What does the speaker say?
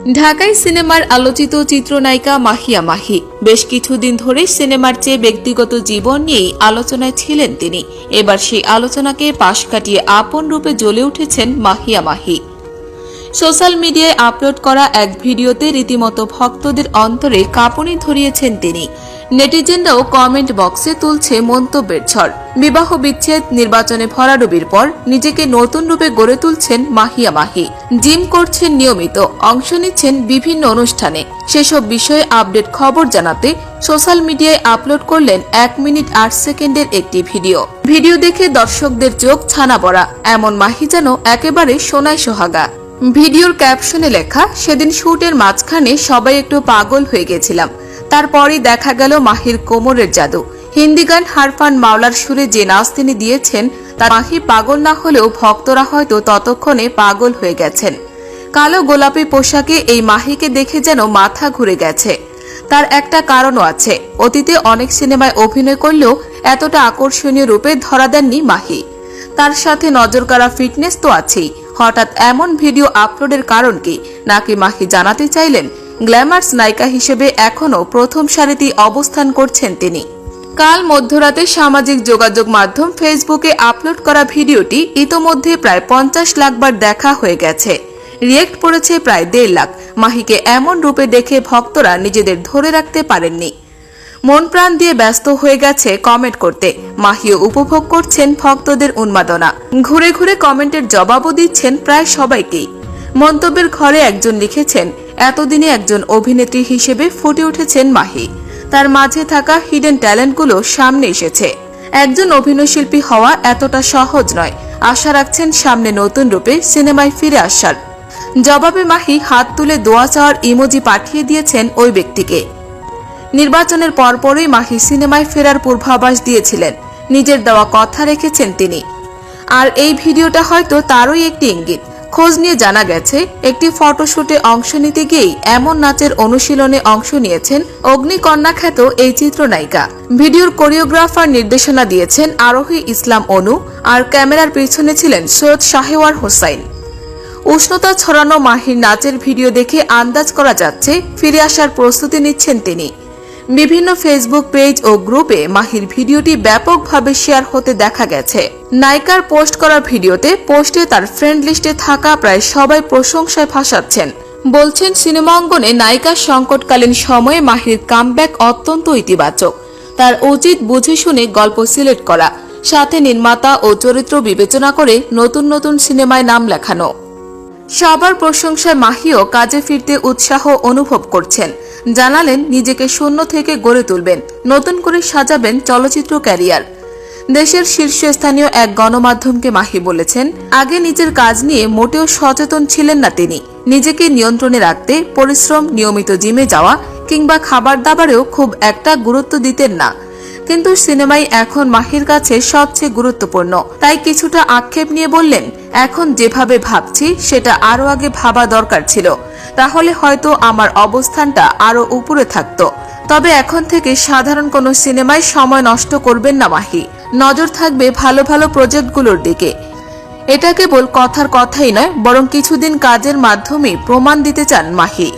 ঢাকাই সিনেমার আলোচিত চিত্রনায়িকা মাহিয়া মাহি বেশ কিছুদিন ধরে সিনেমার চেয়ে ব্যক্তিগত জীবন নিয়েই আলোচনায় ছিলেন তিনি। এবার সেই আলোচনাকে পাশ কাটিয়ে আপন রূপে জ্বলে উঠেছেন মাহিয়া মাহি। সোশ্যাল মিডিয়ায় আপলোড করা এক ভিডিওতে রীতিমতো ভক্তদের অন্তরে কাঁপুনি ধরিয়েছেন তিনি। নেটিজেনরাও কমেন্ট বক্সে তুলছে মন্তব্যের ঝড়। বিবাহ বিচ্ছেদ, নির্বাচনে ভরাডুবির পর নিজেকে নতুন রূপে গড়ে তুলছেন মাহিয়া মাহি। জিম করছেন নিয়মিত, অংশ নিচ্ছেন বিভিন্ন অনুষ্ঠানে। সেসব বিষয়ে আপডেট খবর জানাতে সোশ্যাল মিডিয়ায় আপলোড করলেন 1 মিনিট 8 সেকেন্ডের একটি ভিডিও দেখে দর্শকদের চোখ ছানা পড়া। এমন মাহি যেন একেবারে সোনায় সোহাগা। ভিডিওর ক্যাপশনে লেখা, সেদিন শুটের মাঝখানে সবাই একটু পাগল হয়ে গেছিলাম। তারপরই দেখা গেল মাহির কোমরের জাদু। হিন্দি গান হারফান মাওলার সুরে যে নাচ তিনি দিয়েছেন, তা মাহি পাগল না হলেও ভক্তরা হয়তো ততক্ষণে পাগল হয়ে গেছেন। কালো গোলাপি পোশাকে এই মাহিকে দেখে যেন মাথা ঘুরে গেছে। তার একটা কারণও আছে, অতীতে অনেক সিনেমায় অভিনয় করলেও এতটা আকর্ষণীয় রূপে ধরা দেননি মাহি। তার সাথে নজরকাড়া ফিটনেস তো আছেই। হঠাৎ এমন ভিডিও আপলোডের কারণ কি, নাকি মাহি জানাতে চাইলেন গ্ল্যামার্স নায়িকা হিসেবে এখনও প্রথম সারিতেই অবস্থান করছেন তিনি। কাল মধ্যরাতে সামাজিক যোগাযোগ মাধ্যম ফেসবুকে আপলোড করা ভিডিওটি ইতোমধ্যে প্রায় 50 লাখ বার দেখা হয়ে গেছে। রিয়েক্ট পড়েছে প্রায় 1.5 লাখ। মাহিকে এমন রূপে দেখে ভক্তরা নিজেদের ধরে রাখতে পারেননি। মন প্রাণ দিয়ে ব্যস্ত হয়ে গেছে কমেন্ট করতে। মাহিও উপভোগ করছেন ভক্তদের উন্মাদনা। ঘুরে ঘুরে কমেন্টের জবাবও দিচ্ছেন প্রায় সবাইকেই। মন্তব্যের ঘরে একজন লিখেছেন, এতদিনে একজন অভিনেত্রী হিসেবে ফুটে উঠেছেন মাহি। তার মাঝে থাকা হিডেন ট্যালেন্টগুলো সামনে এসেছে। একজন অভিনয়শিল্পী হওয়া এতটা সহজ নয়। আশা রাখছেন সামনে নতুন রূপে সিনেমায় ফিরে আসার। জবাবে মাহি হাত তুলে দোয়া চাওয়ার ইমোজি পাঠিয়ে দিয়েছেন ওই ব্যক্তিকে। নির্বাচনের পরপরই মাহি সিনেমায় ফেরার পূর্বাভাস দিয়েছিলেন। নিজের দেওয়া কথা রেখেছেন তিনি। আর এই ভিডিওটা হয়তো তারই একটি ইঙ্গিত। খোঁজ নিয়ে জানা গেছে, একটি ফটোশুটে অংশ নিতে গিয়েই এমন নাচের অনুশীলনে অংশ নিয়েছেন অগ্নিকন্যা খ্যাত এই চিত্রনায়িকা। ভিডিওর কোরিওগ্রাফার নির্দেশনা দিয়েছেন আরোহী ইসলাম অনু, আর ক্যামেরার পেছনে ছিলেন সৈয়দ শাহেওয়ার হোসাইন। উষ্ণতা ছড়ানো মাহির নাচের ভিডিও দেখে আন্দাজ করা যাচ্ছে ফিরে আসার প্রস্তুতি নিচ্ছেন তিনি। বিভিন্ন ফেসবুক পেজ ও গ্রুপে মাহির ভিডিওটি ব্যাপকভাবে শেয়ার হতে দেখা গেছে। নায়িকার পোস্ট করা ভিডিওতে পোস্টে তার ফ্রেন্ড লিস্টে থাকা প্রায় সবাই প্রশংসায় ভাসাচ্ছেন। বলছেন সিনেমা অঙ্গনে নায়িকার সংকটকালীন সময়ে মাহির কামব্যাক অত্যন্ত ইতিবাচক। তার উচিত বুঝে শুনে গল্প সিলেক্ট করা, সাথে নির্মাতা ও চরিত্র বিবেচনা করে নতুন নতুন সিনেমায় নাম লেখানো। সবার প্রশংসায় মাহিও কাজে ফিরতে উৎসাহ অনুভব করছেন। জানালেন নিজেকে শূন্য থেকে গড়ে তুলবেন, নতুন করে সাজাবেন চলচ্চিত্র ক্যারিয়ার। দেশের শীর্ষস্থানীয় এক গণমাধ্যমকে মাহি বলেছেন, আগে নিজের কাজ নিয়ে মোটেও সচেতন ছিলেন না তিনি। নিজেকে নিয়ন্ত্রণে রাখতে পরিশ্রম, নিয়মিত জিমে যাওয়া কিংবা খাবার দাবারেও খুব একটা গুরুত্ব দিতেন না। কিন্তু সিনেমাই এখন মাহির কাছে সবচেয়ে গুরুত্বপূর্ণ। তাই কিছুটা আক্ষেপ নিয়ে বললেন, এখন যেভাবে ভাবছি সেটা আরো আগে ভাবা দরকার ছিল, তাহলে হয়তো আমার অবস্থানটা আরো উপরে থাকতো। তবে এখন থেকে সাধারণ কোনো সিনেমায় সময় নষ্ট করবেন না মাহি। নজর থাকবে ভালো ভালো প্রজেক্টগুলোর দিকে। এটা কেবল কথার কথাই নয়, বরং কিছুদিন কাজের মাধ্যমে প্রমাণ দিতে চান মাহি।